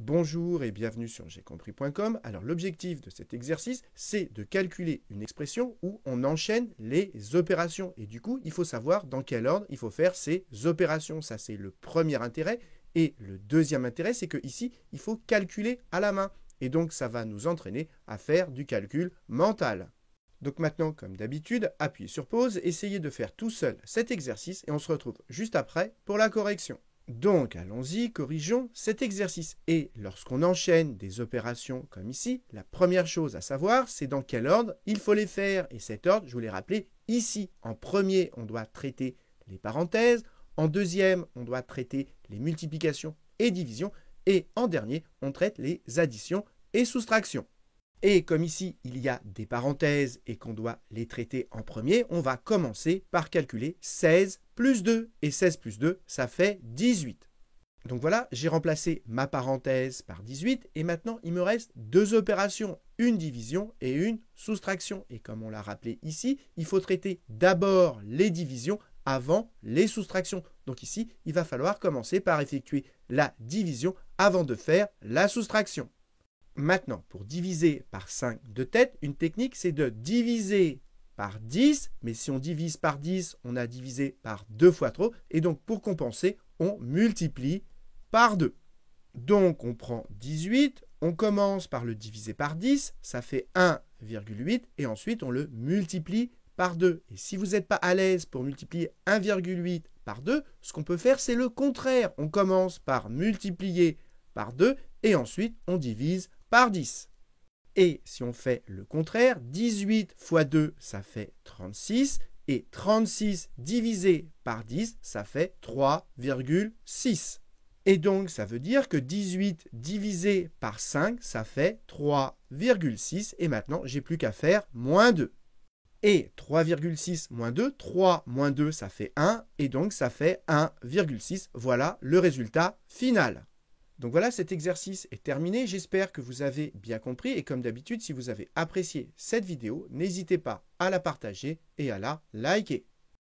Bonjour et bienvenue sur j'aicompris.com. Alors l'objectif de cet exercice, c'est de calculer une expression où on enchaîne les opérations. Et du coup, il faut savoir dans quel ordre il faut faire ces opérations. Ça, c'est le premier intérêt. Et le deuxième intérêt, c'est que ici, il faut calculer à la main. Et donc, ça va nous entraîner à faire du calcul mental. Donc maintenant, comme d'habitude, appuyez sur pause, essayez de faire tout seul cet exercice et on se retrouve juste après pour la correction. Donc, allons-y, corrigeons cet exercice. Et lorsqu'on enchaîne des opérations comme ici, la première chose à savoir, c'est dans quel ordre il faut les faire. Et cet ordre, je vous l'ai rappelé ici. En premier, on doit traiter les parenthèses. En deuxième, on doit traiter les multiplications et divisions. Et en dernier, on traite les additions et soustractions. Et comme ici, il y a des parenthèses et qu'on doit les traiter en premier, on va commencer par calculer 16 plus 2. Et 16 plus 2, ça fait 18. Donc voilà, j'ai remplacé ma parenthèse par 18. Et maintenant, il me reste deux opérations, une division et une soustraction. Et comme on l'a rappelé ici, il faut traiter d'abord les divisions avant les soustractions. Donc ici, il va falloir commencer par effectuer la division avant de faire la soustraction. Maintenant, pour diviser par 5 de tête, une technique, c'est de diviser par 10. Mais si on divise par 10, on a divisé par 2 fois trop. Et donc, pour compenser, on multiplie par 2. Donc, on prend 18. On commence par le diviser par 10. Ça fait 1,8. Et ensuite, on le multiplie par 2. Et si vous n'êtes pas à l'aise pour multiplier 1,8 par 2, ce qu'on peut faire, c'est le contraire. On commence par multiplier par 2 et ensuite, on divise par 10. Et si on fait le contraire, 18 fois 2, ça fait 36. Et 36 divisé par 10, ça fait 3,6. Et donc, ça veut dire que 18 divisé par 5, ça fait 3,6. Et maintenant, j'ai plus qu'à faire moins 2. Et 3,6 moins 2, 3 moins 2, ça fait 1. Et donc, ça fait 1,6. Voilà le résultat final. Donc voilà, cet exercice est terminé. J'espère que vous avez bien compris. Et comme d'habitude, si vous avez apprécié cette vidéo, n'hésitez pas à la partager et à la liker.